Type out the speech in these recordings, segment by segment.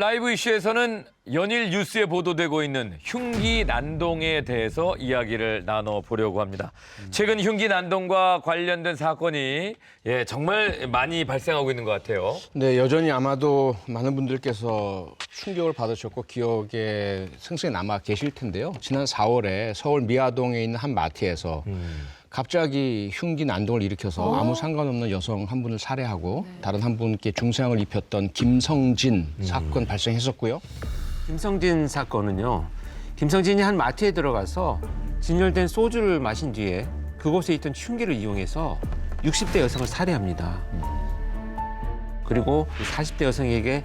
라이브 이슈에서는 연일 뉴스에 보도되고 있는 흉기 난동에 대해서 이야기를 나눠보려고 합니다. 최근 흉기 난동과 관련된 사건이 정말 많이 발생하고 있는 것 같아요. 네, 여전히 아마도 많은 분들께서 충격을 받으셨고 기억에 생생히 남아 계실 텐데요. 지난 4월에 서울 미아동에 있는 한 마트에서 갑자기 흉기 난동을 일으켜서 아무 상관없는 여성 한 분을 살해하고 다른 한 분께 중상을 입혔던 김성진 사건 발생했었고요. 김성진 사건은요. 김성진이 한 마트에 들어가서 진열된 소주를 마신 뒤에 그곳에 있던 흉기를 이용해서 60대 여성을 살해합니다. 그리고 40대 여성에게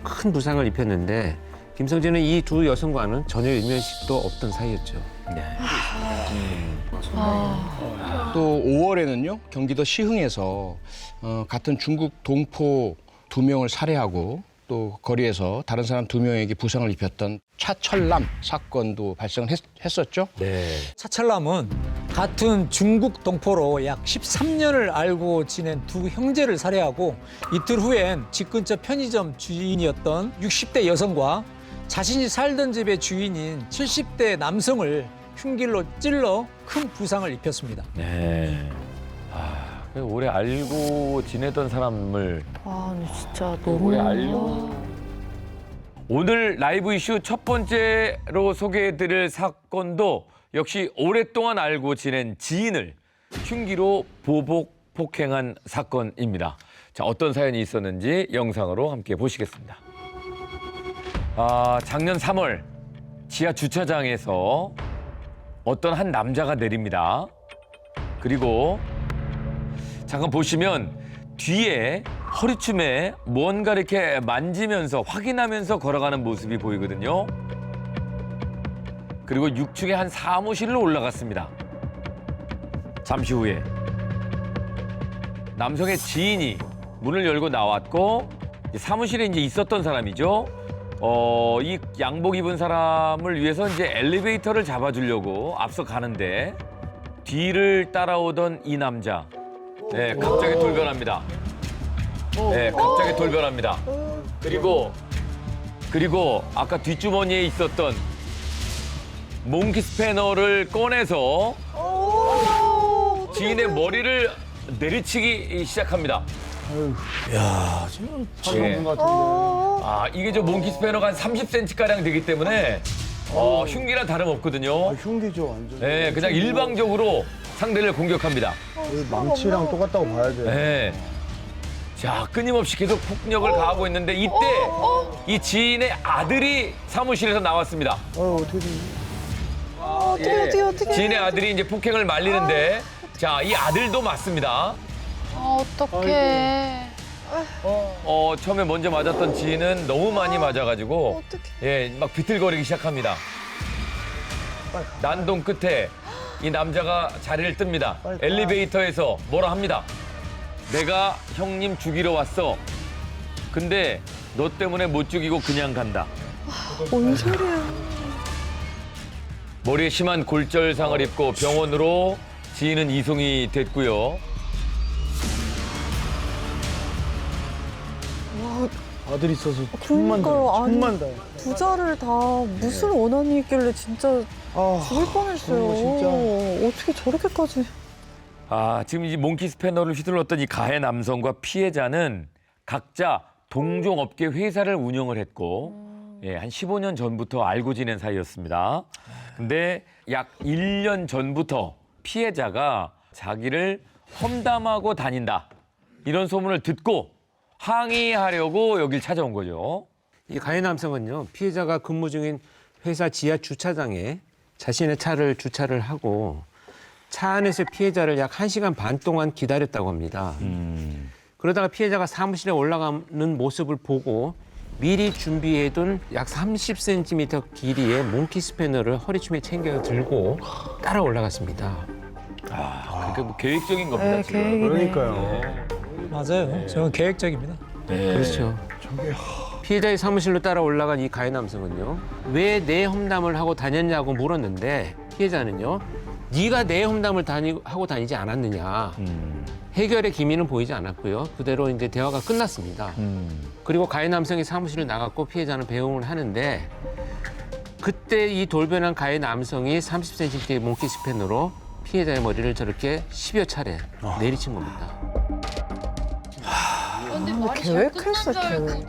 큰 부상을 입혔는데 김성진은 이 두 여성과는 전혀 일면식도 없던 사이였죠. 또 5월에는요. 경기도 시흥에서 같은 중국 동포 2명을 살해하고 또 거리에서 다른 사람 2명에게 부상을 입혔던 차철남 사건도 발생했었죠. 네. 차철남은 같은 중국 동포로 약 13년을 알고 지낸 두 형제를 살해하고 이틀 후엔 집 근처 편의점 주인이었던 60대 여성과 자신이 살던 집의 주인인 70대 남성을 흉기로 찔러 큰 부상을 입혔습니다. 네. 오래 알고 지내던 사람을 와, 근데 진짜 오래 너무. 알고. 오늘 라이브 이슈 첫 번째로 소개해드릴 사건도 역시 오랫동안 알고 지낸 지인을 흉기로 보복 폭행한 사건입니다. 자, 어떤 사연이 있었는지 영상으로 함께 보시겠습니다. 작년 3월 지하 주차장에서 어떤 한 남자가 내립니다. 그리고 잠깐 보시면 뒤에 허리춤에 뭔가 이렇게 만지면서 확인하면서 걸어가는 모습이 보이거든요. 그리고 6층의 한 사무실로 올라갔습니다. 잠시 후에 남성의 지인이 문을 열고 나왔고 사무실에 이제 있었던 사람이죠. 이 양복 입은 사람을 위해서 이제 엘리베이터를 잡아주려고 앞서 가는데 뒤를 따라오던 이 남자, 네, 갑자기 돌변합니다. 네, 갑자기 돌변합니다. 그리고 아까 뒷주머니에 있었던 몽키 스패너를 꺼내서 지인의 머리를 내리치기 시작합니다. 야, 지금 예. 사건 같은데. 이게 저 몽키 스패너가 한 30cm가량 되기 때문에 흉기랑 다름없거든요. 흉기죠, 완전. 네, 그냥 일방적으로 상대를 공격합니다. 망치랑 똑같다고 봐야 돼. 네. 자, 끊임없이 계속 폭력을 가하고 있는데 이때 이 지인의 아들이 사무실에서 나왔습니다. 어떻게 되지? 어떻게. 지인의 아들이 이제 폭행을 말리는데 자, 이 아들도 맞습니다. 어떡해. 처음에 먼저 맞았던 지인은 너무 많이 맞아가지고 막 비틀거리기 시작합니다. 난동 끝에 이 남자가 자리를 뜹니다. 엘리베이터에서 뭐라 합니다. 내가 형님 죽이러 왔어. 근데 너 때문에 못 죽이고 그냥 간다. 뭔 소리야. 머리에 심한 골절상을 입고 병원으로 지인은 이송이 됐고요. 아들 있어서 천만 다. 부자를 다 무슨 원한이 있길래 진짜 죽을 뻔했어요. 진짜. 어떻게 저렇게까지. 지금 이 몽키 스패너를 휘둘렀던 이 가해 남성과 피해자는 각자 동종업계 회사를 운영을 했고 한 15년 전부터 알고 지낸 사이였습니다. 근데 약 1년 전부터 피해자가 자기를 험담하고 다닌다. 이런 소문을 듣고 항의하려고 여길 찾아온 거죠. 이 가해 남성은요. 피해자가 근무 중인 회사 지하 주차장에 자신의 차를 주차를 하고 차 안에서 피해자를 약 1시간 반 동안 기다렸다고 합니다. 그러다가 피해자가 사무실에 올라가는 모습을 보고 미리 준비해둔 약 30cm 길이의 몽키 스패너를 허리춤에 챙겨 들고 따라 올라갔습니다. 그러니까 뭐 계획적인 겁니다. 네, 지금. 계획이네. 그러니까요. 맞아요. 저는 계획적입니다. 네. 그렇죠. 피해자의 사무실로 따라 올라간 이 가해 남성은요. 왜 내 험담을 하고 다녔냐고 물었는데 피해자는요. 네가 내 험담을 하고 다니지 않았느냐. 해결의 기미는 보이지 않았고요. 그대로 이제 대화가 끝났습니다. 그리고 가해 남성이 사무실을 나갔고 피해자는 배웅을 하는데 그때 이 돌변한 가해 남성이 30cm의 몽키 스패너로 피해자의 머리를 저렇게 10여 차례 내리친 겁니다. 계획했어, 계획.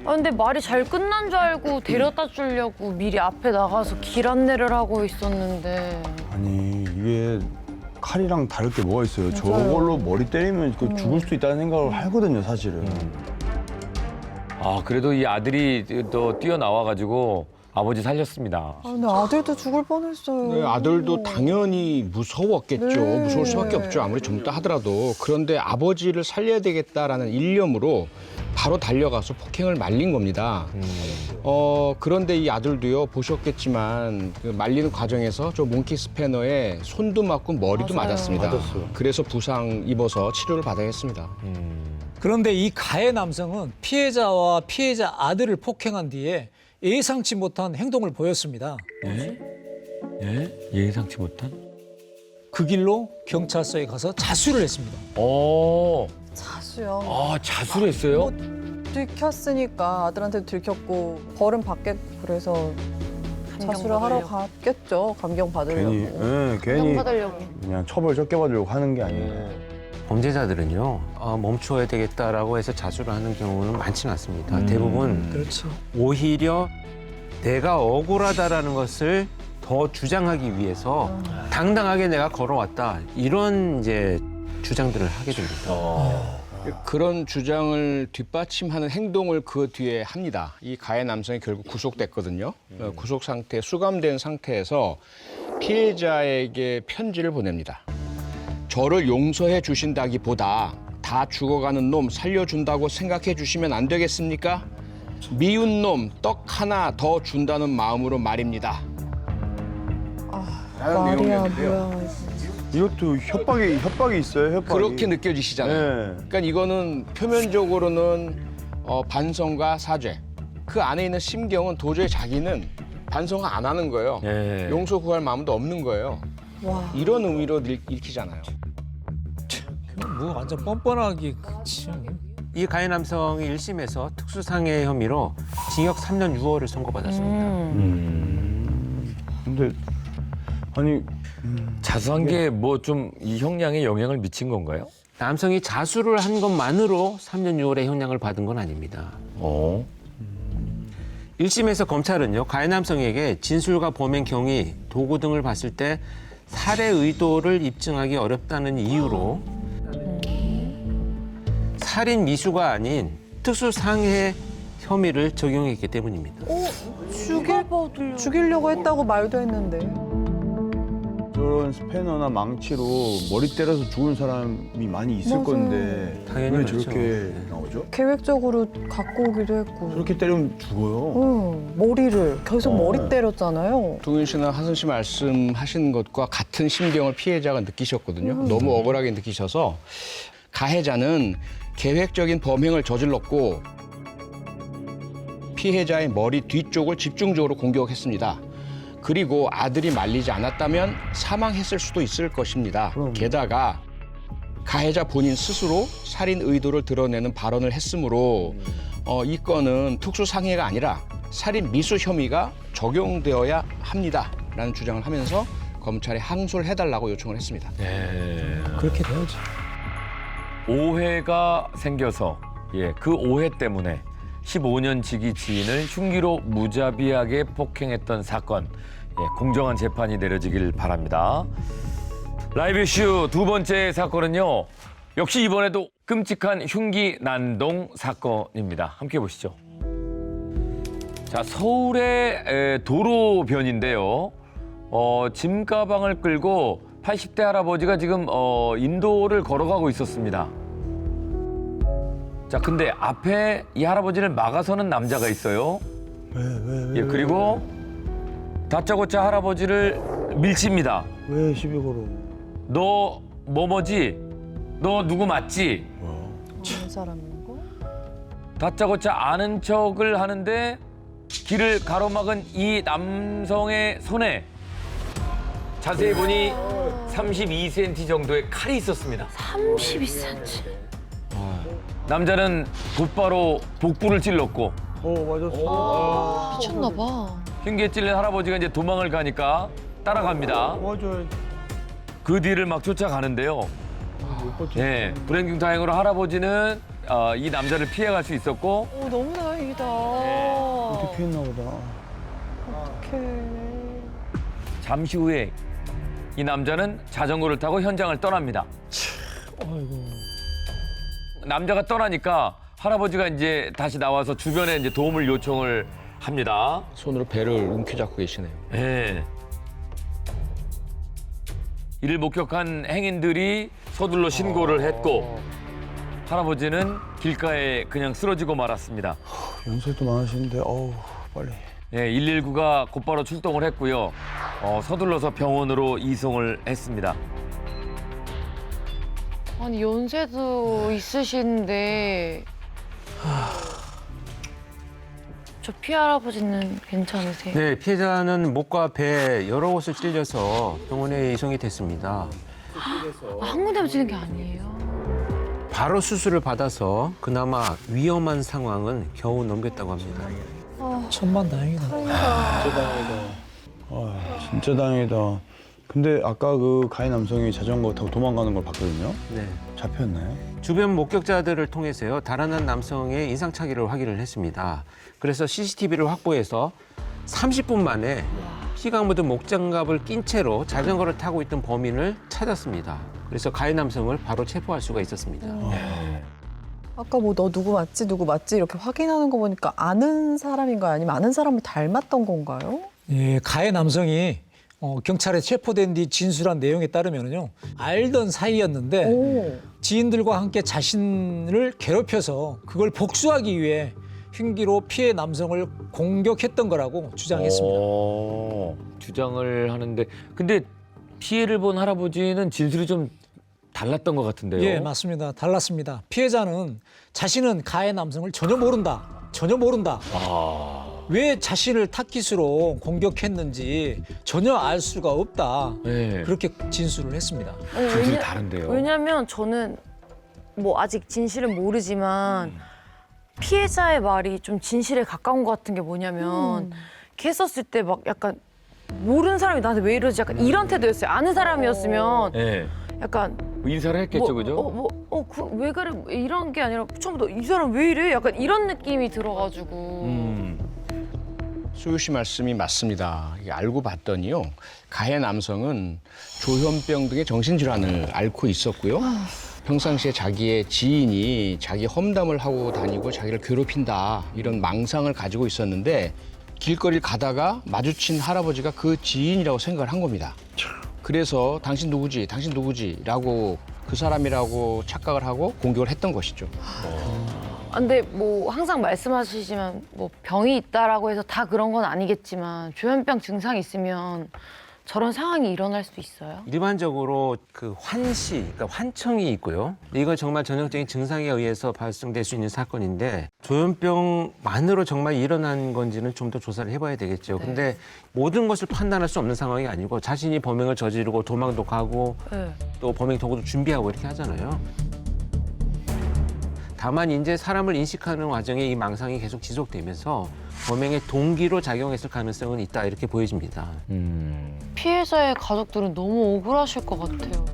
근데 말이 잘 끝난 줄 알고 데려다 주려고 미리 앞에 나가서 길 안내를 하고 있었는데. 아니 이게 칼이랑 다를 게 뭐가 있어요. 저걸로 머리 때리면 그 죽을 수도 있다는 생각을 하거든요, 사실은. 아, 그래도 이 아들이 또 뛰어나와가지고 아버지 살렸습니다. 근데 아들도 죽을 뻔했어요. 네, 아들도 당연히 무서웠겠죠. 네. 무서울 수밖에 없죠. 아무리 젊다 하더라도. 그런데 아버지를 살려야 되겠다라는 일념으로 바로 달려가서 폭행을 말린 겁니다. 그런데 이 아들도요, 보셨겠지만 그 말리는 과정에서 저 몽키 스패너에 손도 맞고 머리도 맞아요. 맞았습니다. 맞았어요. 그래서 부상 입어서 치료를 받아야 했습니다. 그런데 이 가해 남성은 피해자와 피해자 아들을 폭행한 뒤에 예상치 못한 행동을 보였습니다. 예? 예상치 못한? 그 길로 경찰서에 가서 자수를 했습니다. 자수요. 아, 자수를 했어요? 들켰으니까 아들한테 들켰고 벌은 받겠고 그래서 자수를 하러 갔겠죠. 감경 받으려고. 괜히 받으려고. 그냥 처벌 적게 받으려고 하는 게 아니에요. 범죄자들은요 멈춰야 되겠다라고 해서 자수를 하는 경우는 많지는 않습니다. 대부분 그렇죠. 오히려 내가 억울하다라는 것을 더 주장하기 위해서 당당하게 내가 걸어왔다 이런 이제 주장들을 하게 됩니다. 그런 주장을 뒷받침하는 행동을 그 뒤에 합니다. 이 가해 남성이 결국 구속됐거든요. 구속 상태, 수감된 상태에서 피해자에게 편지를 보냅니다. 저를 용서해 주신다기보다 다 죽어가는 놈 살려준다고 생각해 주시면 안 되겠습니까? 미운 놈 떡 하나 더 준다는 마음으로 말입니다. 말이야, 뭐야. 이것도 협박이 있어요, 협박이. 그렇게 느껴지시잖아요. 네. 그러니까 이거는 표면적으로는 반성과 사죄. 그 안에 있는 심경은 도저히 자기는 반성 안 하는 거예요. 예. 용서 구할 마음도 없는 거예요. 와. 이런 의미로 읽히잖아요. 뭐 완전 뻔뻔하게 참. 이 가해 남성이 1심에서 특수상해 혐의로 징역 3년 6월을 선고받았습니다. 근데 아니 자수한 게 뭐 좀 이 형량에 영향을 미친 건가요? 남성이 자수를 한 것만으로 3년 6월의 형량을 받은 건 아닙니다. 1심에서 검찰은요, 가해 남성에게 진술과 범행 경위, 도구 등을 봤을 때 살해 의도를 입증하기 어렵다는 이유로 살인 미수가 아닌 특수상해 혐의를 적용했기 때문입니다. 죽이려고 했다고 말도 했는데. 저런 스패너나 망치로 머리 때려서 죽은 사람이 많이 있을 맞아요. 건데 당연히 왜 그렇죠. 저렇게 네. 나오죠? 계획적으로 갖고 오기도 했고. 저렇게 때리면 죽어요. 머리를 계속 머리 때렸잖아요. 동윤 씨나 하선 씨 말씀하신 것과 같은 심경을 피해자가 느끼셨거든요. 너무 억울하게 느끼셔서 가해자는 계획적인 범행을 저질렀고 피해자의 머리 뒤쪽을 집중적으로 공격했습니다. 그리고 아들이 말리지 않았다면 사망했을 수도 있을 것입니다. 게다가 가해자 본인 스스로 살인 의도를 드러내는 발언을 했으므로 이 건은 특수상해가 아니라 살인 미수 혐의가 적용되어야 합니다라는 주장을 하면서 검찰에 항소를 해달라고 요청을 했습니다. 그렇게 되어지. 오해가 생겨서 그 오해 때문에 15년 지기 지인을 흉기로 무자비하게 폭행했던 사건. 공정한 재판이 내려지길 바랍니다. 라이브 이슈 두 번째 사건은요. 역시 이번에도 끔찍한 흉기 난동 사건입니다. 함께 보시죠. 자, 서울의 도로변인데요. 짐 가방을 끌고 80대 할아버지가 지금 인도를 걸어가고 있었습니다. 자, 근데 앞에 이 할아버지를 막아서는 남자가 있어요. 왜? 그리고 다짜고짜 할아버지를 밀칩니다. 왜 시비 걸어? 너 뭐뭐지? 너 누구 맞지? 아는 사람인 거? 다짜고짜 아는 척을 하는데 길을 가로막은 이 남성의 손에 자세히 보니 32cm 정도의 칼이 있었습니다. 32cm. 남자는 곧바로 복부를 찔렀고 미쳤나 봐. 흉기에 찔린 할아버지가 이제 도망을 가니까 따라갑니다. 그 뒤를 막 쫓아가는데요. 네, 불행중 다행으로 할아버지는 이 남자를 피해갈 수 있었고 너무 다행이다. 어떻게 피했나 보다. 어떡해. 잠시 후에 이 남자는 자전거를 타고 현장을 떠납니다. 남자가 떠나니까 할아버지가 이제 다시 나와서 주변에 이제 도움을 요청을 합니다. 손으로 배를 움켜잡고 계시네요. 네. 이를 목격한 행인들이 서둘러 신고를 했고 할아버지는 길가에 그냥 쓰러지고 말았습니다. 연세도 많으신데 어우 빨리. 네, 119가 곧바로 출동을 했고요. 서둘러서 병원으로 이송을 했습니다. 아니 연세도 있으신데 저 피할아버지는 괜찮으세요? 네, 피해자는 목과 배 여러 곳을 찔려서 병원에 이송이 됐습니다. 한 군데만 찌는 게 아니에요. 바로 수술을 받아서 그나마 위험한 상황은 겨우 넘겼다고 합니다. 천만다행이다. 진짜 다행이다. 근데 아까 그 가해 남성이 자전거 타고 도망가는 걸 봤거든요. 네. 잡혔나요? 주변 목격자들을 통해서요, 달아난 남성의 인상착의를 확인을 했습니다. 그래서 CCTV를 확보해서 30분 만에 피가 묻은 목장갑을 낀 채로 자전거를 타고 있던 범인을 찾았습니다. 그래서 가해 남성을 바로 체포할 수가 있었습니다. 아까 뭐 너 누구 맞지 누구 맞지 이렇게 확인하는 거 보니까 아는 사람인가요? 아니면 아는 사람을 닮았던 건가요? 예, 가해 남성이 경찰에 체포된 뒤 진술한 내용에 따르면요, 알던 사이였는데 오. 지인들과 함께 자신을 괴롭혀서 그걸 복수하기 위해 흉기로 피해 남성을 공격했던 거라고 주장했습니다. 주장을 하는데 근데 피해를 본 할아버지는 진술이 좀 달랐던 것 같은데요. 예, 맞습니다. 달랐습니다. 피해자는 자신은 가해 남성을 전혀 모른다. 왜 자신을 타깃으로 공격했는지 전혀 알 수가 없다. 네. 그렇게 진술을 했습니다. 아니, 진술이 다른데요. 왜냐면 저는 뭐 아직 진실은 모르지만 피해자의 말이 좀 진실에 가까운 것 같은 게 뭐냐면 이렇게 했었을 때 막 약간 모르는 사람이 나한테 왜 이러지 약간 이런 태도였어요. 아는 사람이었으면 네. 약간 뭐 인사를 했겠죠, 그죠? 왜 그래 이런 게 아니라 처음부터 이 사람 왜 이래 약간 이런 느낌이 들어가지고 수유 씨 말씀이 맞습니다. 이게 알고 봤더니요, 가해 남성은 조현병 등의 정신질환을 앓고 있었고요. 평상시에 자기의 지인이 자기 험담을 하고 다니고 자기를 괴롭힌다 이런 망상을 가지고 있었는데 길거리를 가다가 마주친 할아버지가 그 지인이라고 생각을 한 겁니다. 그래서 당신 누구지? 라고 그 사람이라고 착각을 하고 공격을 했던 것이죠. 근데 뭐 항상 말씀하시지만 뭐 병이 있다라고 해서 다 그런 건 아니겠지만 조현병 증상이 있으면 저런 상황이 일어날 수도 있어요. 일반적으로 그 환시, 그러니까 환청이 있고요. 이건 정말 전형적인 증상에 의해서 발생될 수 있는 사건인데 조현병만으로 정말 일어난 건지는 좀 더 조사를 해봐야 되겠죠. 근데 모든 것을 판단할 수 없는 상황이 아니고 자신이 범행을 저지르고 도망도 가고 네. 또 범행 도구도 준비하고 이렇게 하잖아요. 다만 이제 사람을 인식하는 과정에 이 망상이 계속 지속되면서 범행의 동기로 작용했을 가능성은 있다 이렇게 보여집니다. 피해자의 가족들은 너무 억울하실 것 같아요.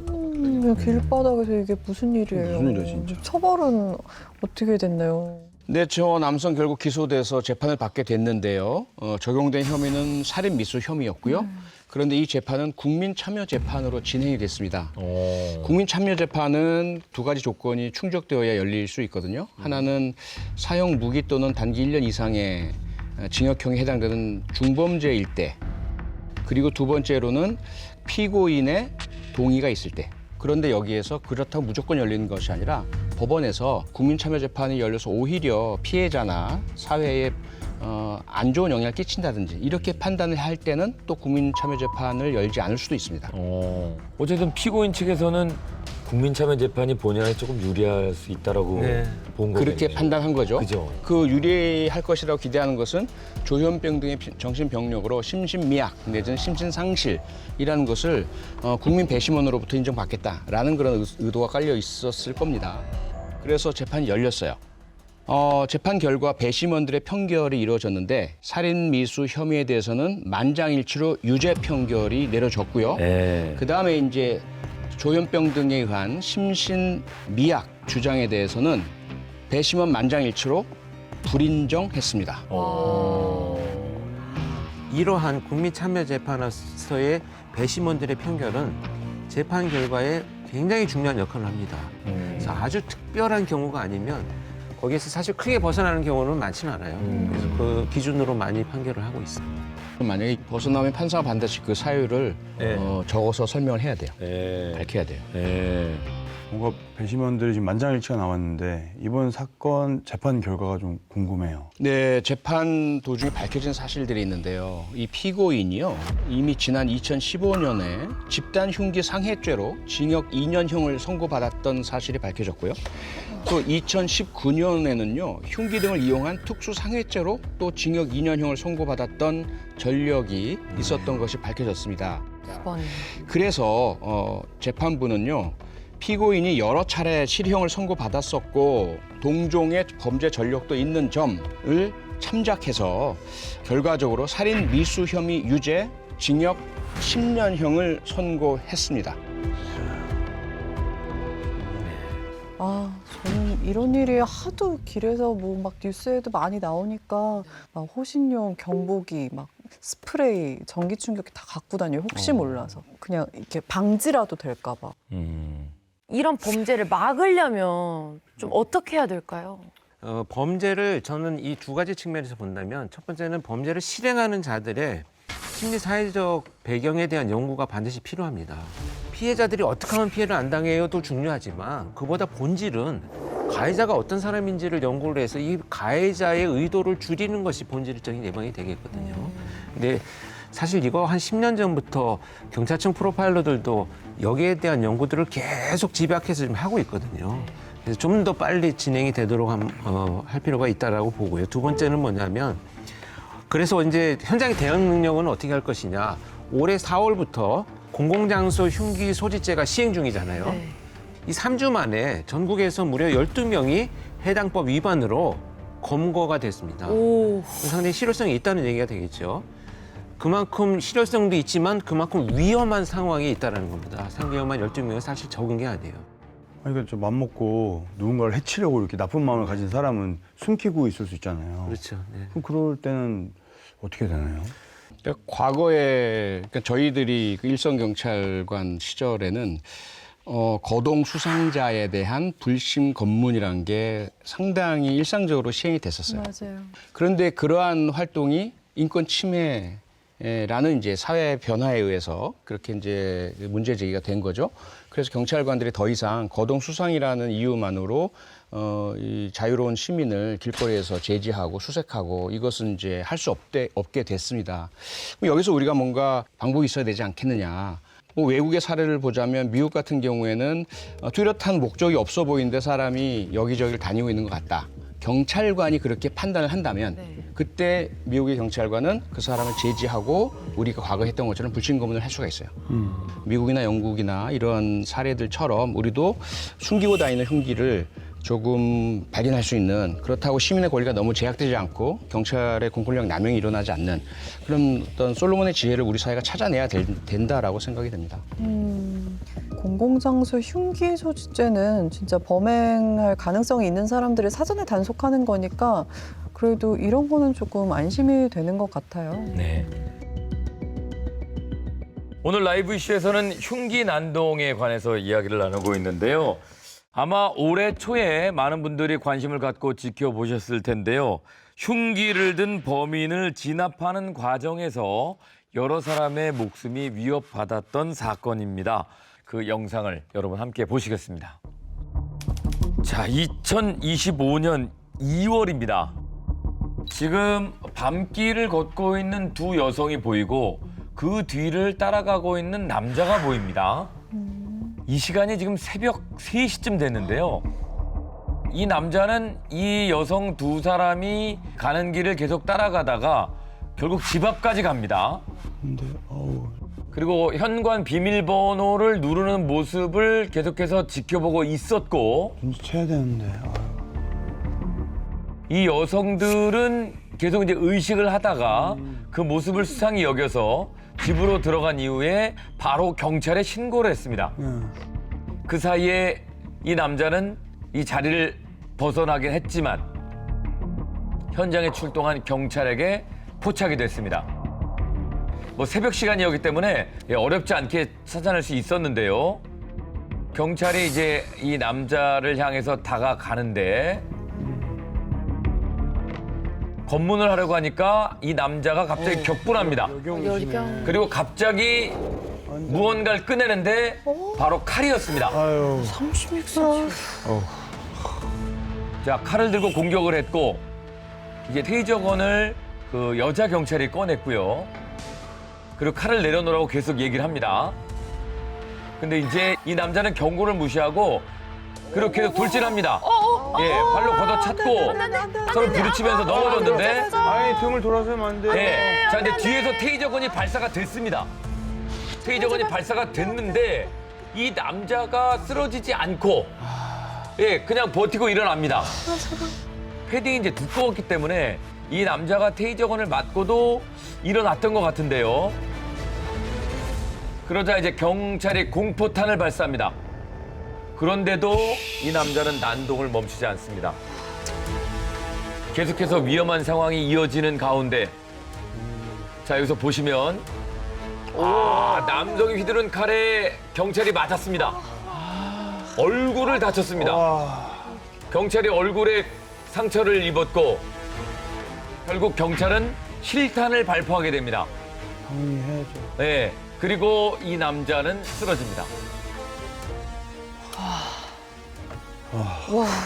그냥 길바닥에서 이게 무슨 일이에요? 무슨 일이야, 진짜. 처벌은 어떻게 됐나요? 네, 저 남성 결국 기소돼서 재판을 받게 됐는데요. 적용된 혐의는 살인 미수 혐의였고요. 그런데 이 재판은 국민참여재판으로 진행이 됐습니다. 국민참여재판은 두 가지 조건이 충족되어야 열릴 수 있거든요. 하나는 사형 무기 또는 단기 1년 이상의 징역형에 해당되는 중범죄일 때, 그리고 두 번째로는 피고인의 동의가 있을 때. 그런데 여기에서 그렇다고 무조건 열리는 것이 아니라 법원에서 국민참여재판이 열려서 오히려 피해자나 사회에 안 좋은 영향을 끼친다든지 이렇게 판단을 할 때는 또 국민참여재판을 열지 않을 수도 있습니다. 어쨌든 피고인 측에서는 국민참여재판이 본인한테 조금 유리할 수 있다라고 본 거겠네요. 그렇게 판단한 거죠. 그죠. 그 유리할 것이라고 기대하는 것은 조현병 등의 정신병력으로 심신미약 내지는 심신상실이라는 것을 국민 배심원으로부터 인정받겠다라는 그런 의도가 깔려 있었을 겁니다. 그래서 재판이 열렸어요. 재판 결과 배심원들의 판결이 이루어졌는데 살인 미수 혐의에 대해서는 만장일치로 유죄 판결이 내려졌고요. 예. 그 다음에 이제 조현병 등에 의한 심신 미약 주장에 대해서는 배심원 만장일치로 불인정했습니다. 이러한 국민참여재판소의 배심원들의 판결은 재판 결과에 굉장히 중요한 역할을 합니다. 그래서 아주 특별한 경우가 아니면 거기에서 사실 크게 벗어나는 경우는 많지는 않아요. 그래서 그 기준으로 많이 판결을 하고 있습니다. 만약에 벗어나면 판사가 반드시 그 사유를 네. 적어서 설명을 해야 돼요. 예. 밝혀야 돼요. 예. 뭔가 배심원들이 지금 만장일치가 나왔는데 이번 사건 재판 결과가 좀 궁금해요. 네, 재판 도중에 밝혀진 사실들이 있는데요. 이 피고인이요, 이미 지난 2015년에 집단 흉기 상해죄로 징역 2년형을 선고받았던 사실이 밝혀졌고요. 또 2019년에는요, 흉기 등을 이용한 특수 상해죄로 또 징역 2년형을 선고받았던 전력이 있었던 것이 밝혀졌습니다. 그래서 재판부는요, 피고인이 여러 차례 실형을 선고받았었고 동종의 범죄 전력도 있는 점을 참작해서 결과적으로 살인 미수 혐의 유죄, 징역 10년형을 선고했습니다. 아, 저는 이런 일이 하도 길에서 뭐 막 뉴스에도 많이 나오니까 막 호신용 경보기, 막 스프레이, 전기 충격기 다 갖고 다녀요. 혹시 몰라서. 그냥 이렇게 방지라도 될까 봐. 이런 범죄를 막으려면 좀 어떻게 해야 될까요? 범죄를 저는 이 두 가지 측면에서 본다면 첫 번째는 범죄를 실행하는 자들의 심리 사회적 배경에 대한 연구가 반드시 필요합니다. 피해자들이 어떻게 하면 피해를 안 당해요도 중요하지만 그보다 본질은 가해자가 어떤 사람인지를 연구를 해서 이 가해자의 의도를 줄이는 것이 본질적인 예방이 되겠거든요. 근데 사실 이거 한 10년 전부터 경찰청 프로파일러들도 여기에 대한 연구들을 계속 집약해서 좀 하고 있거든요. 그래서 좀 더 빨리 진행이 되도록 할 필요가 있다라고 보고요. 두 번째는 뭐냐면 그래서 이제 현장의 대응 능력은 어떻게 할 것이냐. 올해 4월부터 공공장소 흉기 소지죄가 시행 중이잖아요. 네. 이 3주 만에 전국에서 무려 12명이 해당법 위반으로 검거가 됐습니다. 오. 상당히 실효성이 있다는 얘기가 되겠죠. 그만큼 실효성도 있지만 그만큼 위험한 상황이 있다는 겁니다. 상위험한 12명은 사실 적은 게 아니에요. 아니, 그러니까 맘먹고 누군가를 해치려고 이렇게 나쁜 마음을 가진 사람은 숨기고 있을 수 있잖아요. 그렇죠. 네. 그럼 그럴 때는 어떻게 되나요? 과거에 그러니까 저희들이 그 일선 경찰관 시절에는 거동 수상자에 대한 불심 검문이라는 게 상당히 일상적으로 시행이 됐었어요. 맞아요. 그런데 그러한 활동이 인권 침해라는 이제 사회 변화에 의해서 그렇게 이제 문제 제기가 된 거죠. 그래서 경찰관들이 더 이상 거동 수상이라는 이유만으로 이 자유로운 시민을 길거리에서 제지하고 수색하고 이것은 이제 할 수 없게 됐습니다. 그럼 여기서 우리가 뭔가 방법이 있어야 되지 않겠느냐. 뭐 외국의 사례를 보자면 미국 같은 경우에는 뚜렷한 목적이 없어 보이는데 사람이 여기저기를 다니고 있는 것 같다. 경찰관이 그렇게 판단을 한다면 그때 미국의 경찰관은 그 사람을 제지하고 우리가 과거 했던 것처럼 불신검문을 할 수가 있어요. 미국이나 영국이나 이런 사례들처럼 우리도 숨기고 다니는 흉기를 조금 발견할 수 있는, 그렇다고 시민의 권리가 너무 제약되지 않고 경찰의 공권력 남용이 일어나지 않는 그런 어떤 솔로몬의 지혜를 우리 사회가 찾아내야 된다라고 생각이 됩니다. 공공장소 흉기 소지죄는 진짜 범행할 가능성이 있는 사람들을 사전에 단속하는 거니까 그래도 이런 거는 조금 안심이 되는 것 같아요. 네. 오늘 라이브 이슈에서는 흉기 난동에 관해서 이야기를 나누고 있는데요. 아마 올해 초에 많은 분들이 관심을 갖고 지켜보셨을 텐데요. 흉기를 든 범인을 진압하는 과정에서 여러 사람의 목숨이 위협받았던 사건입니다. 그 영상을 여러분 함께 보시겠습니다. 자, 2025년 2월입니다. 지금 밤길을 걷고 있는 두 여성이 보이고 그 뒤를 따라가고 있는 남자가 보입니다. 이 시간이 지금 새벽 3시쯤 됐는데요. 이 남자는 이 여성 두 사람이 가는 길을 계속 따라가다가 결국 집 앞까지 갑니다. 근데 그리고 현관 비밀번호를 누르는 모습을 계속해서 지켜보고 있었고 눈치채야 되는데. 이 여성들은 계속 이제 의식을 하다가 그 모습을 수상히 여겨서 집으로 들어간 이후에 바로 경찰에 신고를 했습니다. 그 사이에 이 남자는 이 자리를 벗어나긴 했지만 현장에 출동한 경찰에게 포착이 됐습니다. 뭐 새벽 시간이었기 때문에 어렵지 않게 찾아낼 수 있었는데요. 경찰이 이제 이 남자를 향해서 다가가는데 검문을 하려고 하니까 이 남자가 갑자기 격분합니다. 열경. 그리고 갑자기 무언가를 꺼내는데 바로 칼이었습니다. 아유. 36cm. 자, 칼을 들고 공격을 했고 이제 테이저건을 그 여자 경찰이 꺼냈고요. 그리고 칼을 내려놓으라고 계속 얘기를 합니다. 근데 이제 이 남자는 경고를 무시하고 그리고 계속 돌진합니다. 예, 발로 걷어찼고 서로 부딪히면서 넘어졌는데 아니 등을 돌아서면 안 돼. 예, 자 이제 뒤에서 테이저건이 발사가 됐습니다. 테이저건이 발사가 됐는데 이 남자가 쓰러지지 않고 예, 그냥 버티고 일어납니다. 패딩이 이제 두꺼웠기 때문에 이 남자가 테이저건을 맞고도 일어났던 것 같은데요. 그러자 이제 경찰이 공포탄을 발사합니다. 그런데도 이 남자는 난동을 멈추지 않습니다. 계속해서 위험한 상황이 이어지는 가운데 자 여기서 보시면 남성이 휘두른 칼에 경찰이 맞았습니다. 얼굴을 다쳤습니다. 경찰이 얼굴에 상처를 입었고 결국 경찰은 실탄을 발포하게 됩니다. 정리해야죠. 네, 그리고 이 남자는 쓰러집니다.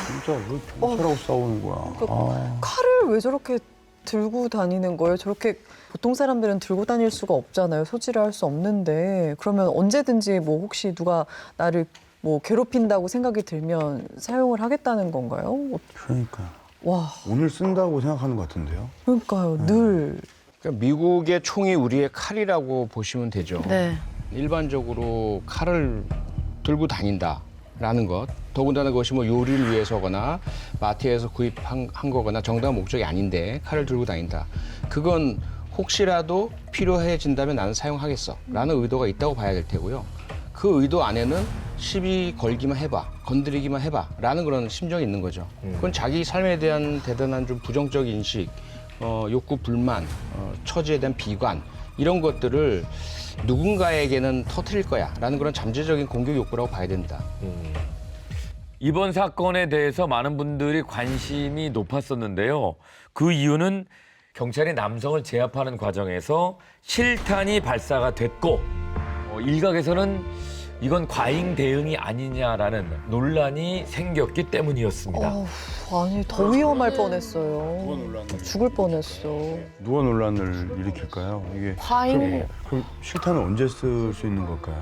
진짜 왜 경찰하고 싸우는 거야? 칼을 왜 저렇게 들고 다니는 거예요? 저렇게 보통 사람들은 들고 다닐 수가 없잖아요. 소지를 할 수 없는데 그러면 언제든지 뭐 혹시 누가 나를 뭐 괴롭힌다고 생각이 들면 사용을 하겠다는 건가요? 그러니까 와, 오늘 쓴다고 생각하는 것 같은데요. 그러니까요. 늘. 그러니까 미국의 총이 우리의 칼이라고 보시면 되죠. 네. 일반적으로 칼을 들고 다닌다라는 것, 더군다나 그것이 뭐 요리를 위해서거나 마트에서 구입한 거거나 정당한 목적이 아닌데 칼을 들고 다닌다. 그건 혹시라도 필요해진다면 나는 사용하겠어라는 의도가 있다고 봐야 될 테고요. 그 의도 안에는 시비 걸기만 해봐, 건드리기만 해봐라는 그런 심정이 있는 거죠. 그건 자기 삶에 대한 대단한 좀 부정적 인식, 욕구 불만, 처지에 대한 비관 이런 것들을 누군가에게는 터뜨릴 거야라는 그런 잠재적인 공격 욕구라고 봐야 된다. 이번 사건에 대해서 많은 분들이 관심이 높았었는데요. 그 이유는 경찰이 남성을 제압하는 과정에서 실탄이 발사가 됐고 일각에서는 이건 과잉 대응이 아니냐라는 논란이 생겼기 때문이었습니다. 아니 더 위험할 뻔했어요. 죽을 뻔했어. 누가 논란을 일으킬까요? 이게 과잉. 그럼 실탄은 언제 쓸 수 있는 걸까요?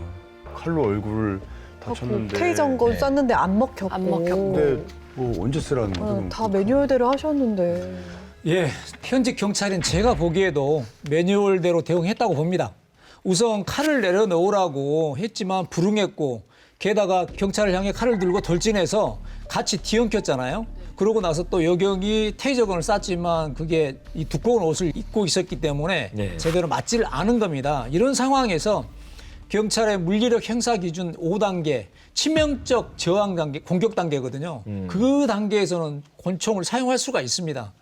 칼로 얼굴을 다쳤는데. 테이저건 쐈는데 안 먹혔고. 안 먹혔고. 근데 뭐 언제 쓰라는 거죠? 다 매뉴얼대로 하셨는데. 예, 현직 경찰인 제가 보기에도 매뉴얼대로 대응했다고 봅니다. 우선 칼을 내려놓으라고 했지만 불응했고 게다가 경찰을 향해 칼을 들고 돌진해서 같이 뒤엉켰잖아요. 그러고 나서 또 여경이 테이저건을 쐈지만 그게 이 두꺼운 옷을 입고 있었기 때문에 네. 제대로 맞지를 않은 겁니다. 이런 상황에서 경찰의 물리력 행사 기준 5단계 치명적 저항 단계, 공격 단계거든요. 그 단계에서는 권총을 사용할 수가 있습니다.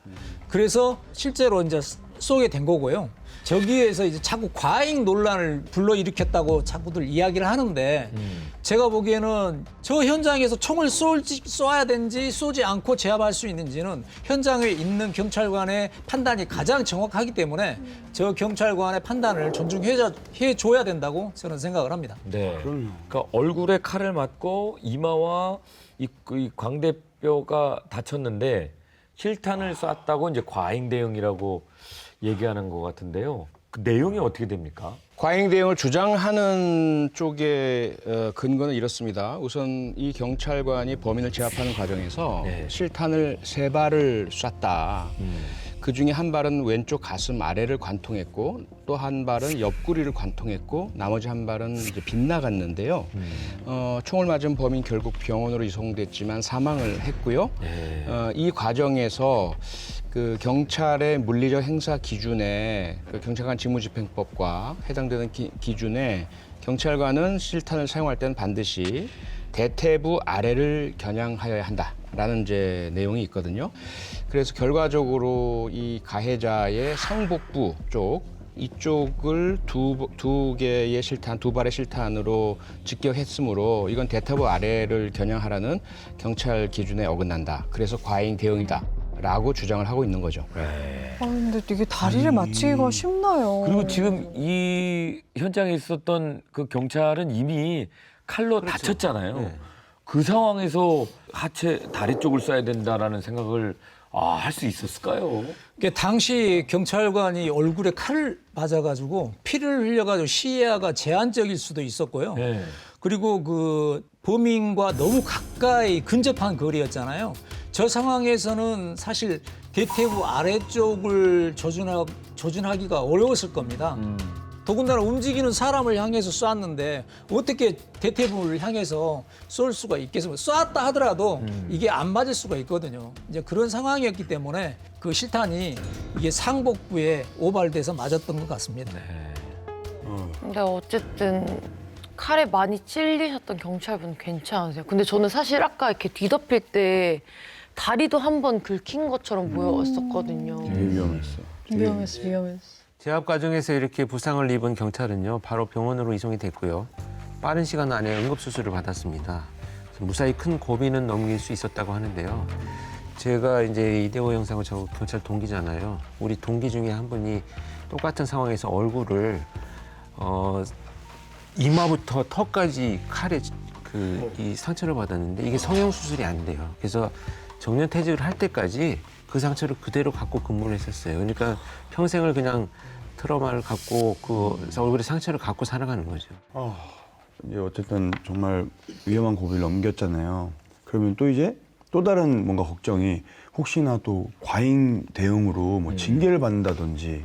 그래서 실제로 이제 쏘게 된 거고요. 저기에서 이제 자꾸 과잉 논란을 불러일으켰다고 자꾸들 이야기를 하는데 제가 보기에는 저 현장에서 총을 쏘아야 되는지 쏘지 않고 제압할 수 있는지는 현장에 있는 경찰관의 판단이 가장 정확하기 때문에 저 경찰관의 판단을 존중해줘야 된다고 저는 생각을 합니다. 네. 그러니까 얼굴에 칼을 맞고 이마와 이 광대뼈가 다쳤는데 실탄을 쐈다고 이제 과잉 대응이라고 얘기하는 것 같은데요. 그 내용이 어떻게 됩니까? 과잉 대응을 주장하는 쪽의 근거는 이렇습니다. 우선 이 경찰관이 범인을 제압하는 과정에서 네. 실탄을 3발을 쐈다. 그중에 한 발은 왼쪽 가슴 아래를 관통했고 또 한 발은 옆구리를 관통했고 나머지 한 발은 이제 빗나갔는데요. 총을 맞은 범인 결국 병원으로 이송됐지만 사망을 했고요. 이 과정에서 그 경찰의 물리적 행사 기준에 그 경찰관 직무집행법과 해당되는 기준에 경찰관은 실탄을 사용할 때는 반드시 대퇴부 아래를 겨냥하여야 한다라는 이제 내용이 있거든요. 그래서 결과적으로 이 가해자의 상복부 쪽 이쪽을 두 개의 실탄, 두 발의 실탄으로 직격했으므로 이건 대퇴부 아래를 겨냥하라는 경찰 기준에 어긋난다. 그래서 과잉 대응이다라고 주장을 하고 있는 거죠. 아, 근데 이게 다리를 맞추기가 쉽나요? 그리고 지금 이 현장에 있었던 그 경찰은 이미 칼로 다쳤잖아요. 네. 그 상황에서 하체 다리 쪽을 쏴야 된다라는 생각을 할 수 있었을까요? 당시 경찰관이 얼굴에 칼을 맞아가지고 피를 흘려가지고 시야가 제한적일 수도 있었고요. 네. 그리고 그 범인과 너무 가까이 근접한 거리였잖아요. 저 상황에서는 사실 대퇴부 아래쪽을 조준하기가 어려웠을 겁니다. 더군다나 움직이는 사람을 향해서 쐈는데 어떻게 대퇴부를 향해서 쏠 수가 있겠습니까? 쐈다 하더라도 이게 안 맞을 수가 있거든요. 이제 그런 상황이었기 때문에 그 실탄이 이게 상복부에 오발돼서 맞았던 것 같습니다. 근데 어쨌든 칼에 많이 찔리셨던 경찰분 괜찮으세요? 근데 저는 사실 아까 이렇게 뒤덮일 때 다리도 한 번 긁힌 것처럼 보였었거든요. 되게 위험했어. 위험했어. 제압 과정에서 이렇게 부상을 입은 경찰은요, 바로 병원으로 이송이 됐고요. 빠른 시간 안에 응급수술을 받았습니다. 무사히 큰 고비는 넘길 수 있었다고 하는데요. 제가 이제 이대호 형사고 저 경찰 동기잖아요. 우리 동기 중에 한 분이 똑같은 상황에서 얼굴을 이마부터 턱까지 칼에 이 상처를 받았는데 이게 성형 수술이 안 돼요. 그래서 정년퇴직을 할 때까지 그 상처를 그대로 갖고 근무를 했었어요. 그러니까 평생을 그냥 트라우마를 갖고 그 얼굴에 상처를 갖고 살아가는 거죠. 이제 어쨌든 정말 위험한 고비를 넘겼잖아요. 그러면 또 이제 또 다른 뭔가 걱정이 혹시나 또 과잉 대응으로 뭐 징계를 받는다든지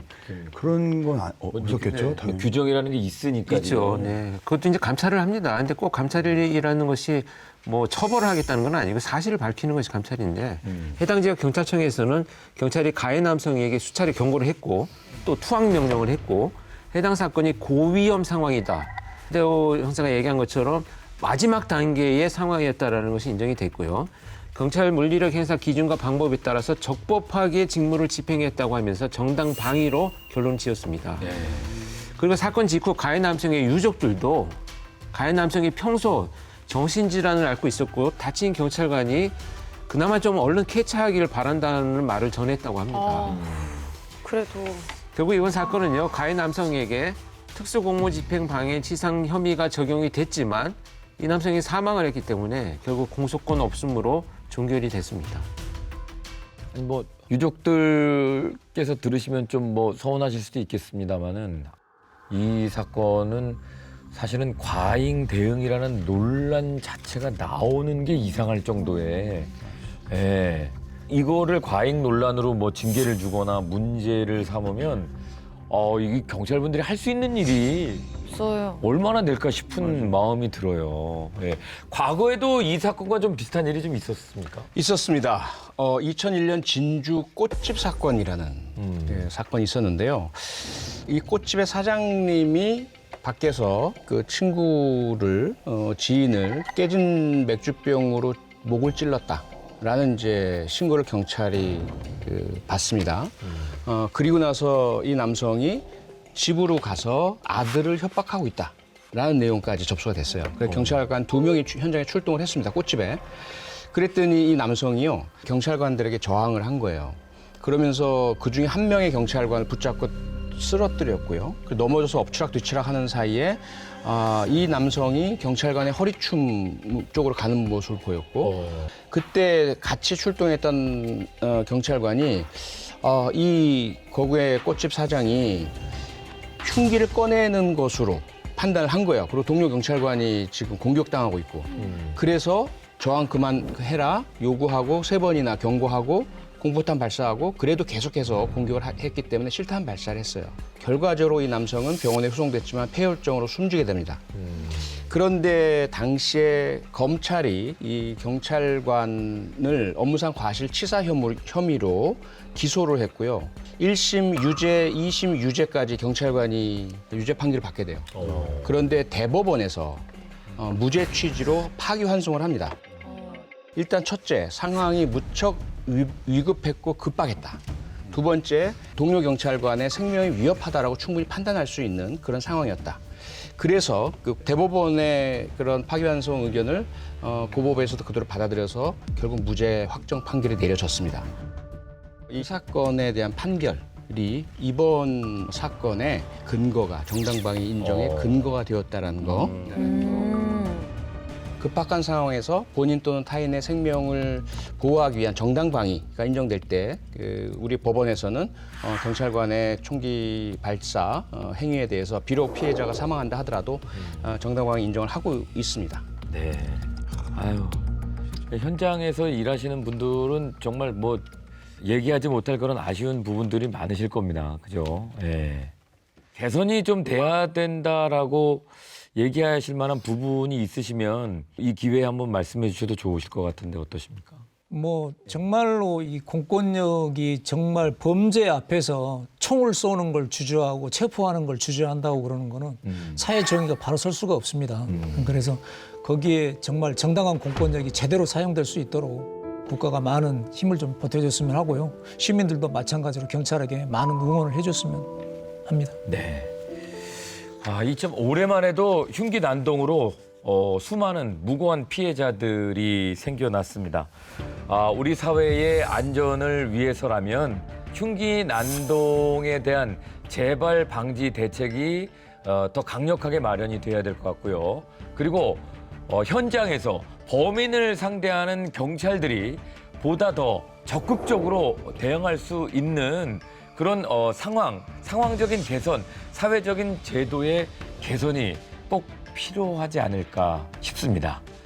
그런 건 없었겠죠? 당연히. 규정이라는 게 있으니까. 있죠. 네. 그것도 이제 감찰을 합니다. 근데 꼭 감찰이라는 것이 뭐 처벌을 하겠다는 건 아니고 사실을 밝히는 것이 감찰인데 해당 지역 경찰청에서는 경찰이 가해 남성에게 수차례 경고를 했고 또 투항 명령을 했고 해당 사건이 고위험 상황이다. 이대호 형사가 얘기한 것처럼 마지막 단계의 상황이었다라는 것이 인정이 됐고요. 경찰 물리력 행사 기준과 방법에 따라서 적법하게 직무를 집행했다고 하면서 정당 방위로 결론을 지었습니다. 그리고 사건 직후 가해 남성의 유족들도 가해 남성이 평소 정신질환을 앓고 있었고 다친 경찰관이 그나마 좀 얼른 쾌차하기를 바란다는 말을 전했다고 합니다. 그래도 결국 이번 사건은요, 가해 남성에게 특수공무집행방해 치상 혐의가 적용이 됐지만 이 남성이 사망을 했기 때문에 결국 공소권 없음으로 종결이 됐습니다. 아니, 뭐 유족들께서 들으시면 좀 뭐 서운하실 수도 있겠습니다만은 이 사건은 사실은 과잉 대응이라는 논란 자체가 나오는 게 이상할 정도의 이거를 과잉 논란으로 뭐 징계를 주거나 문제를 삼으면 이 경찰분들이 할 수 있는 일이 없어요. 얼마나 될까 싶은 마음이 들어요. 과거에도 이 사건과 좀 비슷한 일이 좀 있었습니까? 있었습니다. 2001년 진주 꽃집 사건이라는 사건이 있었는데요. 이 꽃집의 사장님이 밖에서 그 친구를 지인을 깨진 맥주병으로 목을 찔렀다라는 이제 신고를 경찰이 받습니다. 그리고 나서 이 남성이 집으로 가서 아들을 협박하고 있다라는 내용까지 접수가 됐어요. 그래서 경찰관 2명이 현장에 출동을 했습니다. 꽃집에. 그랬더니 이 남성이요, 경찰관들에게 저항을 한 거예요. 그러면서 그중에 한 명의 경찰관을 붙잡고 쓰러뜨렸고요. 넘어져서 엎치락뒤치락 하는 사이에 이 남성이 경찰관의 허리춤 쪽으로 가는 모습을 보였고 그때 같이 출동했던 경찰관이 이 거구의 꽃집 사장이 흉기를 꺼내는 것으로 판단을 한 거예요. 그리고 동료 경찰관이 지금 공격당하고 있고 그래서 저항 그만해라 요구하고 3번이나 경고하고 공포탄 발사하고 그래도 계속해서 공격을 했기 때문에 실탄 발사를 했어요. 결과적으로 이 남성은 병원에 후송됐지만 폐혈증으로 숨지게 됩니다. 그런데 당시에 검찰이 이 경찰관을 업무상 과실치사 혐의로 기소를 했고요. 1심 유죄, 2심 유죄까지 경찰관이 유죄 판결을 받게 돼요. 그런데 대법원에서 무죄 취지로 파기환송을 합니다. 일단 첫째, 상황이 무척 위급했고 급박했다. 두 번째, 동료 경찰관의 생명이 위협하다라고 충분히 판단할 수 있는 그런 상황이었다. 그래서 그 대법원의 그런 파기환송 의견을 고법에서도 그대로 받아들여서 결국 무죄 확정 판결이 내려졌습니다. 이 사건에 대한 판결이 이번 사건의 근거가 정당방위 인정의 근거가 되었다라는 거. 급박한 상황에서 본인 또는 타인의 생명을 보호하기 위한 정당방위가 인정될 때 우리 법원에서는 경찰관의 총기 발사 행위에 대해서 비록 피해자가 사망한다 하더라도 정당방위 인정을 하고 있습니다. 네. 아유. 현장에서 일하시는 분들은 정말 뭐 얘기하지 못할 그런 아쉬운 부분들이 많으실 겁니다. 그죠? 예. 개선이 좀 돼야 된다라고 얘기하실 만한 부분이 있으시면 이 기회에 한번 말씀해 주셔도 좋으실 것 같은데 어떠십니까? 뭐 정말로 이 공권력이 정말 범죄 앞에서 총을 쏘는 걸 주저하고 체포하는 걸 주저한다고 그러는 거는 사회 정의가 바로 설 수가 없습니다. 그래서 거기에 정말 정당한 공권력이 제대로 사용될 수 있도록 국가가 많은 힘을 좀 보태줬으면 하고요. 시민들도 마찬가지로 경찰에게 많은 응원을 해줬으면 합니다. 네. 아, 이참 올해만 해도 흉기 난동으로 수많은 무고한 피해자들이 생겨났습니다. 우리 사회의 안전을 위해서라면 흉기 난동에 대한 재발 방지 대책이 더 강력하게 마련이 돼야 될 것 같고요. 그리고 현장에서 범인을 상대하는 경찰들이 보다 더 적극적으로 대응할 수 있는 그런 상황적인 개선, 사회적인 제도의 개선이 꼭 필요하지 않을까 싶습니다.